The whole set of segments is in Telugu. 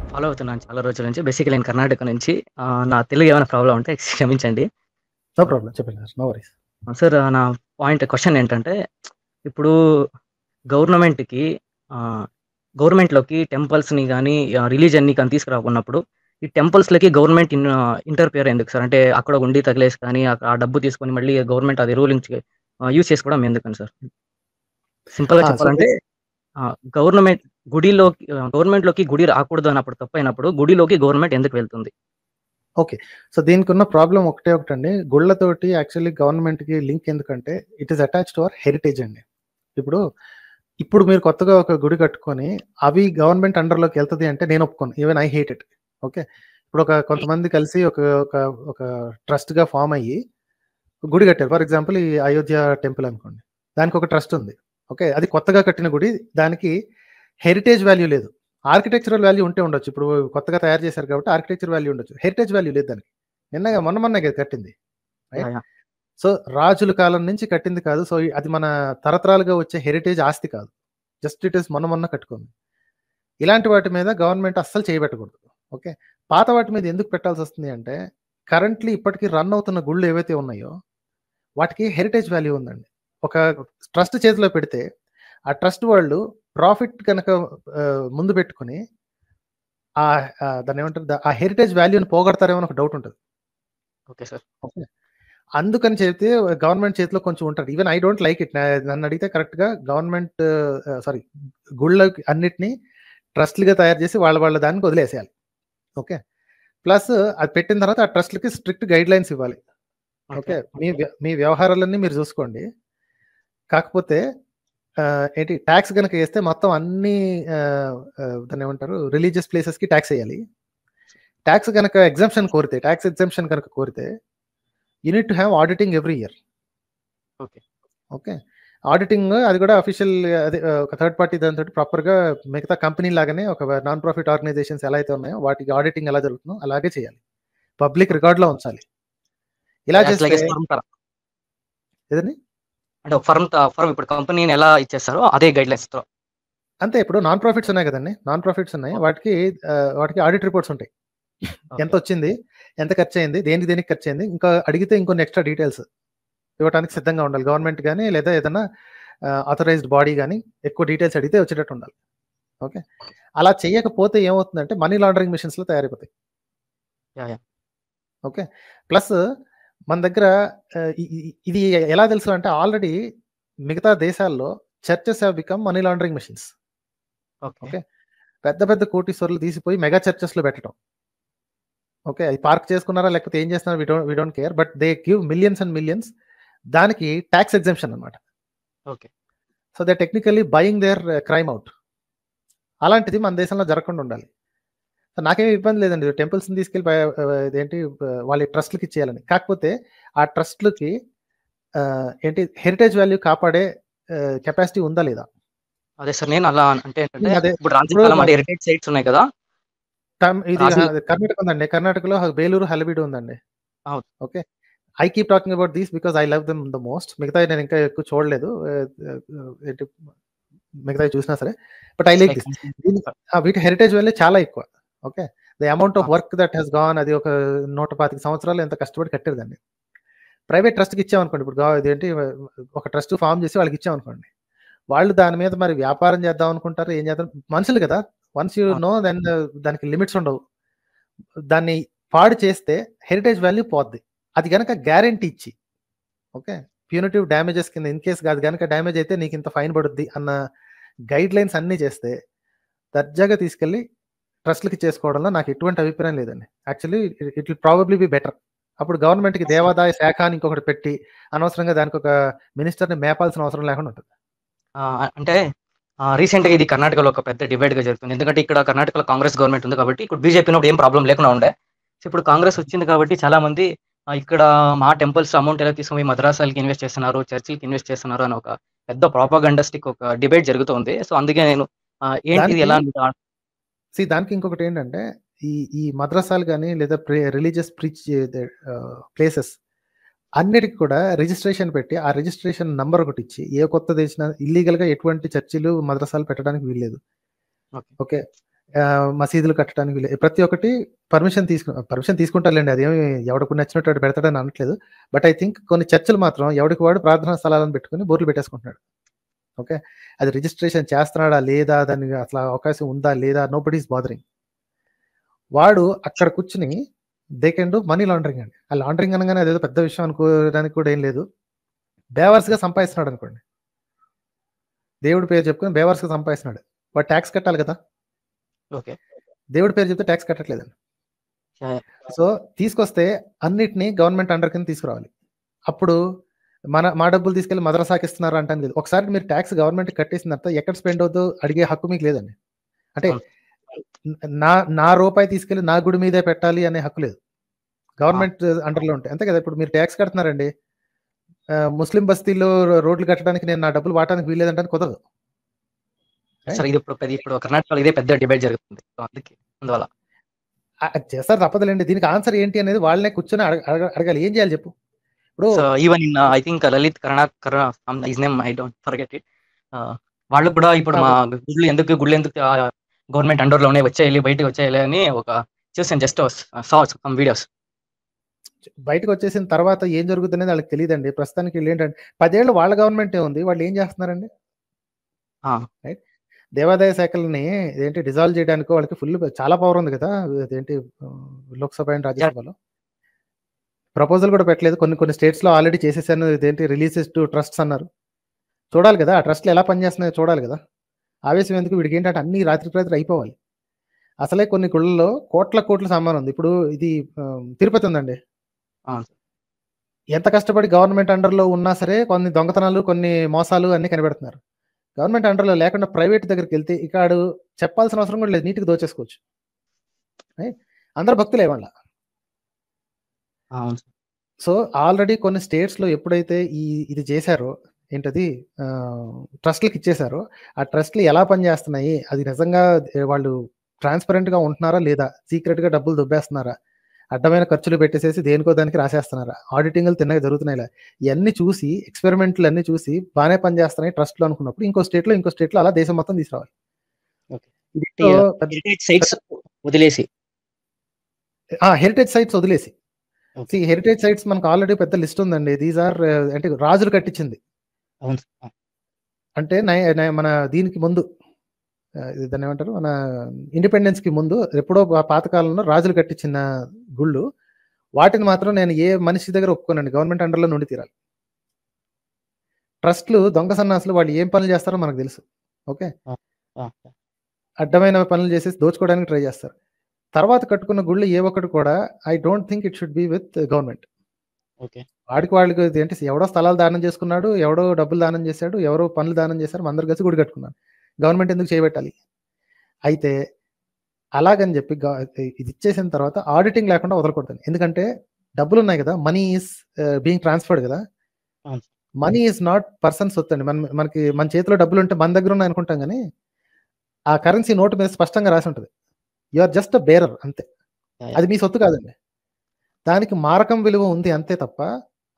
ఫాలో అవుతున్నాను చాలా రోజుల నుంచి. బేసికల్లీ నేను కర్ణాటక నుంచి. నా తెలుగు ఏమైనా ప్రాబ్లమ్ ఉంటే క్షమించండి. No problem. చెప్పండి సార్. No worries. సార్ నా క్వెషన్ ఏంటంటే, ఇప్పుడు గవర్నమెంట్‌కి గవర్నమెంట్‌లోకి టెంపుల్స్‌ని గాని, రిలీజియన్‌ని కానీ తీసుకురాకున్నప్పుడు, ఈ టెంపుల్స్‌లకి గవర్నమెంట్ ఇంటర్‌ఫియర్ ఎందుకు సార్? అంటే అక్కడ ఉండి తగిలేసి కానీ, ఆ డబ్బు తీసుకొని మళ్ళీ గవర్నమెంట్ అది రూలింగ్స్‌కి యూజ్ చేసుకోవడం ఎందుకని సార్? సింపుల్‌గా సో చెప్పాలంటే గవర్నమెంట్ గవర్నమెంట్‌లోకి గుడి రాకూడదు అన్నప్పుడు తప్పైనప్పుడు, గుడిలోకి గవర్నమెంట్ ఎందుకు వెళ్తుంది? ఓకే. సో దీనికున్న ప్రాబ్లమ్ ఒకటండి. గుళ్ళతోటి యాక్చువల్లీ గవర్నమెంట్‌కి లింక్ ఎందుకంటే it is attached to our heritage అండి. ఇప్పుడు మీరు కొత్తగా ఒక గుడి కట్టుకొని అవి గవర్నమెంట్ అండర్‌లోకి ఎళ్తది అంటే నేను ఒప్పుకోను. Even I hate it. Okay. ఇప్పుడు కొంతమంది కలిసి ఒక ఒక ఒక ట్రస్ట్‌గా ఫార్మ్ అయ్యి గుడి కట్టారు. ఫర్ ఎగ్జాంపుల్ ఈ అయోధ్య టెంపుల్ అనుకోండి. దానికి ఒక ట్రస్ట్ ఉంది. ఓకే. అది కొత్తగా కట్టిన గుడి. దానికి హెరిటేజ్ వాల్యూ లేదు. ఆర్కిటెక్చరల్ వాల్యూ ఉంటే ఉండొచ్చు. ఇప్పుడు కొత్తగా తయారు చేశారు కాబట్టి ఆర్కిటెక్చర్ వాల్యూ ఉండొచ్చు. హెరిటేజ్ వాల్యూ లేదు దానికి. మొన్ననే కదా కట్టింది. రైట్? యాహ్! యాహ్! సో రాజుల కాలం నుంచి కట్టింది కాదు. సో అది మన తరతరాలుగా వచ్చే హెరిటేజ్ ఆస్తి కాదు. జస్ట్ ఇట్ ఈస్ మొన్న కట్టుకుంది. ఇలాంటి వాటి మీద గవర్నమెంట్ అస్సలు చేయబెట్టకూడదు. ఓకే. పాత వాటి మీద ఎందుకు పెట్టాల్సొస్తుంది అంటే కరెంట్‌లీ ఇప్పటికి రన్ అవుతున్న గుళ్ళు ఏవైతే ఉన్నాయో వాటికి హెరిటేజ్ వాల్యూ ఉందండి. ఒక ట్రస్ట్ చేతిలో పెడితే ఆ ట్రస్ట్ వాళ్ళు ప్రాఫిట్ గనక ముందు పెట్టుకొని దాన్నేమంటారు? ఆ హెరిటేజ్ వాల్యూని పోగొడతారేమో అని ఒక డౌట్ ఉంటది. Okay sir. ఓకే. అందుకని చెప్తే గవర్నమెంట్ చేతిలో కొంచెం ఉంటది. Even I don't like it. నన్నడిగితే కరెక్ట్‌గా గవర్నమెంట్ సారీ గుళ్ళకి అన్నిటిని ట్రస్ట్‌లుగా తయారు చేసి వాళ్ళ దానికి వదిలేసేయాలి. ఓకే. ప్లస్ అది పెట్టిన తర్వాత ఆ ట్రస్ట్‌లకి స్ట్రిక్ట్ గైడ్‌లైన్స్ ఇవ్వాలి. ఓకే. మీ వ్యవహారాలన్నీ మీరు చూసుకోండి. కాకపోతే ఏంటి టాక్స్ గనక ఏస్తే మొత్తం అన్ని దాన్నేమంటారు? రిలీజియస్ ప్లేసెస్‌కి టాక్స్ ఎయ్యాలి. టాక్స్ గనక టాక్స్ ఎగ్జంప్షన్ గనక కోరితే you need to have auditing every year. Okay. Okay. Auditing అది కూడా అఫీషియల్ అదే ఒక థర్డ్ పార్టీ దానితోటి ప్రాపర్‌గా మిగతా కంపెనీ లాగానే ఒక నాన్ ప్రాఫిట్ ఆర్గనైజేషన్స్ ఎలా అయితే ఉన్నాయో వాటికి ఆడిటింగ్ ఎలా జరుగుతుందో అలాగే చేయాలి. పబ్లిక్ రికార్డ్‌లో ఉంచాలి. ఇలా యాస్ లైక్ చేస్తే ఎ ఫర్మ్ తర ఏదండి? అంటే ఒక ఫర్మ్ ఇప్పుడు కంపెనీని ఎలా ఇచ్చేస్తారో అదే గైడ్‌లైన్స్‌తో. అంతే ఇప్పుడు నాన్ ప్రాఫిట్స్ ఉన్నాయి కదండీ! నాన్ ప్రాఫిట్స్ ఉన్నాయి. వాటికి ఆడిట్ రిపోర్ట్స్ ఉంటాయి. ఓకే. ఎంతొచ్చింది? ఎంత ఖర్చయింది? దేనికి ఖర్చయింది? ఇంకా అడిగితే ఇంకొన్ని ఎక్స్‌ట్రా డీటెయిల్స్ ఇవ్వటానికి సిద్ధంగా ఉండాలి. గవర్నమెంట్ గాని లేదా ఏదైనా ఆథరైజ్డ్ బాడీ గాని ఎక్కువ డీటెయిల్స్ అడిగితే వచ్చేటట్టు ఉండాలి. ఓకే. అలా చేయకపోతే ఏమవుతుందంటే మనీ లాండరింగ్ మెషిన్స్‌లో తయారైపోతాయి. యాహ్! యాహ్! ఓకే. ప్లస్ మన దగ్గర ఇది ఎలా తెలుసు అంటే ఆల్రెడీ మిగతా దేశాల్లో churches have become money laundering machines. Okay. Okay. పెద్ద కోటీశ్వరులు తీసిపోయి మెగా చర్చెస్‌లో పెట్టడం. ఓకే. అది పార్క్ చేసుకున్నారా లేకపోతే ఏం చేస్తున్నారో we don't care. But they give millions and millions. దానికి టాక్స్ ఎగ్జంప్షన్ అన్నమాట. Okay. So they technically buying their crime out. అలాంటిది మన దేశంలో జరగకుండా ఉండాలి. నాకేమి ఇబ్బంది లేదండి. టెంపుల్స్‌ని తీసుకెళ్ళి ఇదేంటి వాళ్ళ ట్రస్ట్‌లకి ఇచ్చేయాలని. కాకపోతే ఆ ట్రస్ట్‌లకి ఏంటి హెరిటేజ్ వాల్యూ కాపాడే కెపాసిటీ ఉందా లేదా? అదే సార్ నేను అలా అంటే ఏంటంటే, అదే ఇప్పుడు రాజుల ఇప్పుడు కాలం అంటే హెరిటేజ్ సైట్స్ ఉన్నాయి కదా! ఇది రాజుల కర్ణాటక ఉందండి. కర్ణాటకలో బేలూరు, హలబీడు ఉందండి. అవును. Okay. I keep talking about these because I love them the most. మిగతావి నేను ఇంకా ఎక్కువ చూడలేదు. ఏంటి మిగతావి చూసినా సరే. But I it's like like this. వీటి హెరిటేజ్ వాల్యూ చాలా ఎక్కువ. Okay. The amount of work that has gone అది ఒక 125 సంవత్సరాలు ఎంత కష్టపడి కట్టారు దాన్ని. ప్రైవేట్ ట్రస్ట్‌కి ఇచ్చామనుకోండి. ఇప్పుడు ఇదేంటి ఒక ట్రస్ట్ ఫార్మ్ చేసి వాళ్ళకి ఇచ్చామనుకోండి. వాళ్ళు దాని మీద మరి వ్యాపారం చేద్దాం అనుకుంటారు. ఏం చేద్దాం మనుషులు కదా! వన్స్ యూ అవును. నో దెన్ దానికి లిమిట్స్ ఉండవు. దాన్ని పాడు చేస్తే హెరిటేజ్ వాల్యూ పోద్ది. అది గనక గ్యారంటీ ఇచ్చి ఓకే. ప్యూనిటివ్ డ్యామేజెస్ కింద ఇన్ కేస్ అది గనక డ్యామేజ్ అయితే నీకింత ఫైన్ పడుద్ది అన్న గైడ్‌లైన్స్ అన్నీ చేస్తే దర్జాగా తీసుకెళ్ళి ట్రస్ట్‌లకి చేసుకోవడంలో నాకు ఎటువంటి అభిప్రాయం లేదండి. Actually it will probably be better. అప్పుడు గవర్నమెంట్‌కి దేవాదాయ శాఖ అని ఇంకొకటి పెట్టి అనవసరంగా దానికొక మినిస్టర్‌ని మేపాల్సిన అవసరం లేకుండా ఉంటది. అంటే రీసెంట్‌గా ఇది కర్ణాటకలో ఒక పెద్ద డిబేట్‌గా జరుగుతుంది. ఎందుకంటే ఇక్కడ కర్ణాటకలో కాంగ్రెస్ గవర్నమెంట్ ఉంది కాబట్టి, ఇప్పుడు బీజేపీ ఉన్నప్పుడు ఏం ప్రాబ్లమ్ లేకుండా ఉండే. సో, ఇప్పుడు కాంగ్రెస్ వచ్చింది కాబట్టి చాలామంది ఇక్కడ మా టెంపుల్స్ అమౌంట్ ఎలా తీసుకొని మద్రాసాలకి ఇన్వెస్ట్ చేస్తున్నారు, చర్చిలకి ఇన్వెస్ట్ చేస్తున్నారు అని ఒక పెద్ద ప్రొపగండాస్టిక్ ఒక డిబేట్ జరుగుతుంది. సో, అందుకే నేను ఏంటిది దానికి ఎలా దానికి ఇంకొకటేంటంటే ఈ ఈ మద్రసాలు గాని లేదా రిలీజియస్ ప్లేసెస్ అన్నిటికి కూడా రిజిస్ట్రేషన్ పెట్టి, ఆ రిజిస్ట్రేషన్ నంబర్ ఒకటిచ్చి, ఏ కొత్తదేసినా ఇల్లీగల్‌గా ఎటువంటి చర్చిలు, మద్రసాలు పెట్టడానికి వీల్లేదు. ఓకే. ఓకే. మసీదులు కట్టడానికి ప్రతి ఒక్కటి పర్మిషన్ తీసుకుంటారులేండి. అదేమి ఎవడికి నచ్చినట్టు వాడు పెడతాడని అనట్లేదు. బట్ ఐ థింక్ కొన్ని చర్చలు మాత్రం ఎవడికి వాడు ప్రార్థనా స్థలాలను పెట్టుకొని బోర్డులు పెట్టేసుకుంటున్నాడు. ఓకే. అది రిజిస్ట్రేషన్ చేస్తున్నాడా లేదా, దానికి అసలు అవకాశం ఉందా లేదా, నోబడీ ఈస్ బాదరింగ్. వాడు అక్కడ కూర్చుని they can do money laundering అండి. ఆ లాండరింగ్ అనగానే అదేదో పెద్ద విషయం అనుకోవడానికి కూడా ఏం లేదు. బేవర్స్గా సంపాదిస్తున్నాడు అనుకోండి, దేవుడి పేరు చెప్పుకొని బేవర్స్గా సంపాదిస్తున్నాడు, వాడు ట్యాక్స్ కట్టాలి కదా. ఓకే. దేవుడి పేరు చెప్తే ట్యాక్స్ కట్టట్లేదండి. సో తీసుకొస్తే అన్నిటినీ గవర్నమెంట్ అండర్ కింద తీసుకురావాలి. అప్పుడు మా డబ్బులు తీసుకెళ్లి మద్రసాకి ఇస్తున్నారు అంటాను లేదు. ఒకసారి మీరు ట్యాక్స్ గవర్నమెంట్ కట్టేసిన తర్వాత ఎక్కడ స్పెండ్ అవుతుందో అడిగే హక్కు మీకు లేదండి. అంటే నా రూపాయి తీసుకెళ్లి నా గుడి మీదే పెట్టాలి అనే హక్కు లేదు, గవర్నమెంట్ అండర్లో ఉంటాయి. అంతే కదా. ఇప్పుడు మీరు ట్యాక్స్ కడుతున్నారండి, ముస్లిం బస్తీల్లో రోడ్లు కట్టడానికి నేను నా డబ్బులు వాడటానికి వీల్లేదంటే కుదరదు. సార్ ఇది ఇప్పుడు కర్ణాటకలో ఇదే పెద్ద డిబేట్ జరుగుతుంది, అందువల్ల చేస్తారు, తప్పదులేండి. దీనికి ఆన్సర్ ఏంటి అనేది వాళ్ళనే కూర్చొని అడగాలి. ఏం చేయాలి చెప్పు. ఇప్పుడు even in I think Lalit his name I don't forget it, వాళ్ళు కూడా ఇప్పుడు మా గుళ్ళు ఎందుకు గవర్నమెంట్ అండర్ లోనే వచ్చేయాలి, బయటకు వచ్చేయాలి అని ఒక చూసాను, జస్ట్ సమ్ వీడియోస్. బయటకు వచ్చేసిన తర్వాత ఏం జరుగుతుంది అనేది వాళ్ళకి తెలియదండి. ప్రస్తుతానికి వీళ్ళు ఏంటంటే 10 ఏళ్ళు వాళ్ళ గవర్నమెంటే ఉంది, వాళ్ళు ఏం చేస్తున్నారండి. రైట్. దేవాదాయ శాఖలని ఏంటి డిజాల్వ్ చేయడానికి వాళ్ళకి చాలా పవర్ ఉంది కదా. అదేంటి లోక్సభ అండ్ రాజ్యసభలో ప్రపోజల్ కూడా పెట్టలేదు. కొన్ని స్టేట్స్లో ఆల్రెడీ చేసేసాను. ఇదేంటి రిలీజెస్ టు ట్రస్ట్స్ అన్నారు. చూడాలి కదా ఆ ట్రస్ట్లు ఎలా పనిచేస్తున్నాయో చూడాలి కదా. ఆవేశం ఎందుకు, వీడికి ఏంటంటే అన్ని రాత్రి అయిపోవాలి. అసలే కొన్ని గుళ్ళలో కోట్ల సామాన్ ఉంది. ఇప్పుడు ఇది తిరుపతి ఉందండి, ఎంత కష్టపడి గవర్నమెంట్ అండర్లో ఉన్నా సరే కొన్ని దొంగతనాలు, కొన్ని మోసాలు అన్ని కనిపెడుతున్నారు. గవర్నమెంట్ అండర్లో లేకుండా ప్రైవేట్ దగ్గరికి వెళ్తే ఇక్కడ చెప్పాల్సిన అవసరం కూడా లేదు, నీట్గా దోచేసుకోవచ్చు. అందరు భక్తులే వాళ్ళ. సో ఆల్రెడీ కొన్ని స్టేట్స్లో ఎప్పుడైతే ఇది చేశారో, ఏంటది ట్రస్ట్లకు ఇచ్చేశారో, ఆ ట్రస్ట్లు ఎలా పనిచేస్తున్నాయి, అది నిజంగా వాళ్ళు ట్రాన్స్పరెంట్గా ఉంటున్నారా లేదా, సీక్రెట్గా డబ్బులు దొబ్బేస్తున్నారా, అడ్డమైన ఖర్చులు పెట్టేసేసి దేనికో దానికి రాసేస్తున్నారా, ఆడిటింగ్లు తిన్నగా జరుగుతున్నాయి, ఇవన్నీ చూసి ఎక్స్పెరిమెంట్లు అన్ని చూసి బాగానే పనిచేస్తున్నాయి ట్రస్ట్లు అనుకున్నప్పుడు ఇంకో స్టేట్లో అలా దేశం మొత్తం తీసుకురావాలి. హెరిటేజ్ సైట్స్ వదిలేసి హెరిటేజ్ సైట్స్ మనకు ఆల్రెడీ పెద్ద లిస్ట్ ఉందండి. దీస్ ఆర్ అంటే రాజులు కట్టించింది. అంటే మన దీనికి ముందు దాన్ని ఏమంటారు, మన ఇండిపెండెన్స్ కి ముందు ఎప్పుడో పాతకాలంలో రాజులు కట్టించిన గుళ్ళు, వాటిని మాత్రం నేను ఏ మనిషి దగ్గర ఒప్పుకోనండి, గవర్నమెంట్ అండర్లో నుండి తీరాలి. ట్రస్ట్లు దొంగ సన్నాసులు, వాళ్ళు ఏం పనులు చేస్తారో మనకు తెలుసు. ఓకే, అడ్డమైన పనులు చేసేసి దోచుకోవడానికి ట్రై చేస్తారు. తర్వాత కట్టుకున్న గుళ్ళు ఏ ఒక్కటి కూడా I don't think it should be with government. వాళ్ళకి ఏంటి, ఎవడో స్థలాలు దానం చేసుకున్నాడు, ఎవడో డబ్బులు దానం చేశాడు, ఎవరో పనులు దానం చేశారు, అందరు కలిసి గుడి కట్టుకున్నాను, గవర్నమెంట్ ఎందుకు చేయబెట్టాలి. అయితే అలాగని చెప్పి ఇది ఇచ్చేసిన తర్వాత ఆడిటింగ్ లేకుండా వదలకూడదు. ఎందుకంటే డబ్బులు ఉన్నాయి కదా, మనీ ఈస్ బీయింగ్ ట్రాన్స్ఫర్డ్ కదా. మనీ ఈజ్ నాట్ పర్సన్ సొత్తు అండి. మన చేతిలో డబ్బులు ఉంటే మన దగ్గర ఉన్నాయి అనుకుంటాం, కానీ ఆ కరెన్సీ నోటు మీద స్పష్టంగా రాసి ఉంటుంది, you are just a bearer అంతే. అది మీ సొత్తు కాదండి, దానికి మారకం విలువ ఉంది అంతే తప్ప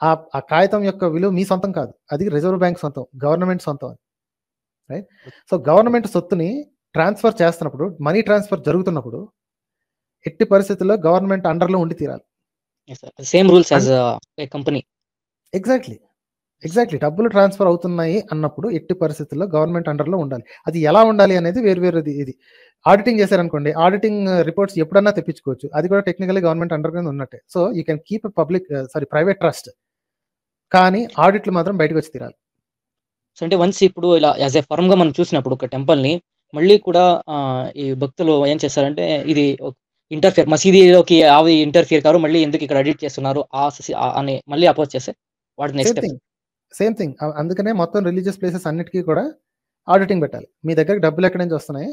ఆ కాగితం యొక్క విలువ మీ సొంతం కాదు, అది రిజర్వ్ బ్యాంక్ సొంతం, గవర్నమెంట్ సొంతం. రైట్. సో గవర్నమెంట్ సొత్తుని ట్రాన్స్ఫర్ చేస్తున్నప్పుడు, మనీ ట్రాన్స్ఫర్ జరుగుతున్నప్పుడు ఎట్టి పరిస్థితుల్లో గవర్నమెంట్ అండర్లో ఉండి తీరాలి. Same rules as a company. Exactly డబ్బులు ట్రాన్స్ఫర్ అవుతున్నాయి అన్నప్పుడు ఎట్టి పరిస్థితుల్లో గవర్నమెంట్ అండర్లో ఉండాలి. అది ఎలా ఉండాలి అనేది వేరు. ఇది ఆడిటింగ్ చేశారనుకోండి, ఆడిటింగ్ రిపోర్ట్స్ ఎప్పుడన్నా తెప్పించుకోవచ్చు, అది కూడా టెక్నికల్లీ గవర్నమెంట్ అండర్ కింద ఉన్నట్టే. So you can keep private trust, కానీ ఆడిట్లు మాత్రం బయటకు వచ్చి తీరాలి. సో అంటే వన్స్ ఇప్పుడు ఇలా యాజ్ ఏ ఫర్మ్ గా మనం చూసినప్పుడు ఒక టెంపుల్ ని మళ్ళీ కూడా ఈ భక్తులు ఏం చేస్తారంటే, ఇది మసీదీలోకి ఇంటర్ఫియర్ కారు, మళ్ళీ ఎందుకు ఇక్కడ ఎడిట్ చేస్తున్నారు అని మళ్ళీ అపోజ్ చేస్తే వాటి నెక్స్ట్ సేమ్ థింగ్. అందుకనే మొత్తం రిలీజియస్ ప్లేసెస్ అన్నిటికీ కూడా ఆడిటింగ్ పెట్టాలి. మీ దగ్గర డబ్బులు ఎక్కడి నుంచి వస్తున్నాయి,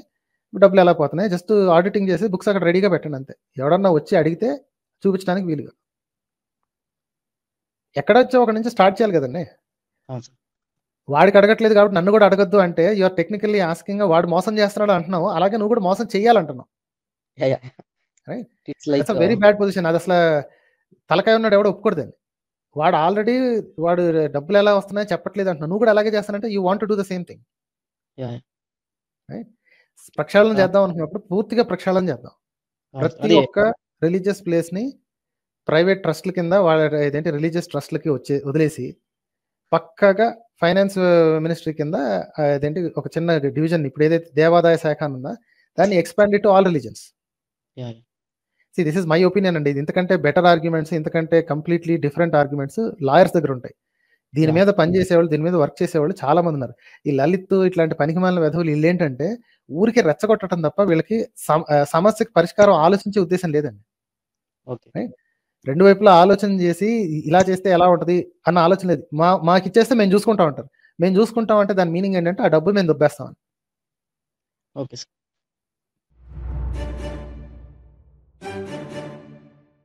డబ్బులు ఎలా పోతున్నాయి, జస్ట్ ఆడిటింగ్ చేసి బుక్స్ అక్కడ రెడీగా పెట్టండి అంతే. ఎవడన్నా వచ్చి అడిగితే చూపించడానికి వీలుగా. ఎక్కడొచ్చో ఒక నుంచి స్టార్ట్ చేయాలి కదండి. వాడికి అడగట్లేదు కాబట్టి నన్ను కూడా అడగద్దు అంటే యూఆర్ టెక్నికల్లీ ఆస్కింగ్, వాడు మోసం చేస్తున్నాడు అంటున్నావు, అలాగే నువ్వు కూడా మోసం చేయాలంటున్నావు. రైట్. Very bad position. అది అసలు తలకాయ ఉన్నాడు ఎవడో ఒప్పుకూడదండి. వాడు డబ్బులు ఎలా వస్తున్నాయో చెప్పట్లేదు అంటున్నావు, నువ్వు కూడా అలాగే చేస్తానంటే you want to do the same thing. Right. ప్రక్షాళన ఆ! చేద్దాం అనుకున్నప్పుడు పూర్తిగా ప్రక్షాళన చేద్దాం. ప్రతి అదే. ఒక్క రిలీజియస్ ప్లేస్‌ని ప్రైవేట్ ట్రస్ట్‌ల కింద వాళ్ళ రిలీజియస్ ట్రస్ట్‌లకి వదిలేసి పక్కాగా ఫైనాన్స్ మినిస్ట్రీ కింద ఒక చిన్న డివిజన్ ఇప్పుడు ఏదైతే దేవాదాయ శాఖ అని ఉందో దాన్ని expand to all religions. Yeah! This is my opinion అండి. ఇది ఇంతకంటే బెటర్ ఆర్గ్యుమెంట్స్, ఇంతకంటే కంప్లీట్‌లీ డిఫరెంట్ ఆర్గ్యుమెంట్స్ లాయర్స్ దగ్గర ఉంటాయి. దీని యాహ్! మీద పని చేసేవాళ్ళు, దీని మీద వర్క్ చేసేవాళ్ళు చాలా మంది ఉన్నారు. ఈ లలిత్ ఇట్లాంటి పనికిమాలిన వెధవలు ఈళ్ళేంటంటే ఊరికే రెచ్చగొట్టడం తప్ప వీళ్ళకి సమస్యకి పరిష్కారం ఆలోచించే ఉద్దేశ్యం లేదండి. ఓకే. రైట్? రెండు వైపులా ఆలోచన చేసి ఇలా చేస్తే ఎలా ఉంటది అన్న ఆలోచన లేదు. మాకిచ్చేస్తే మేము చూసుకుంటాం అంటారు. మేము చూసుకుంటాం అంటే దాని మీనింగ్ ఏంటంటే ఆ డబ్బులు మేము దొబ్బేస్తాం అని. Okay sir.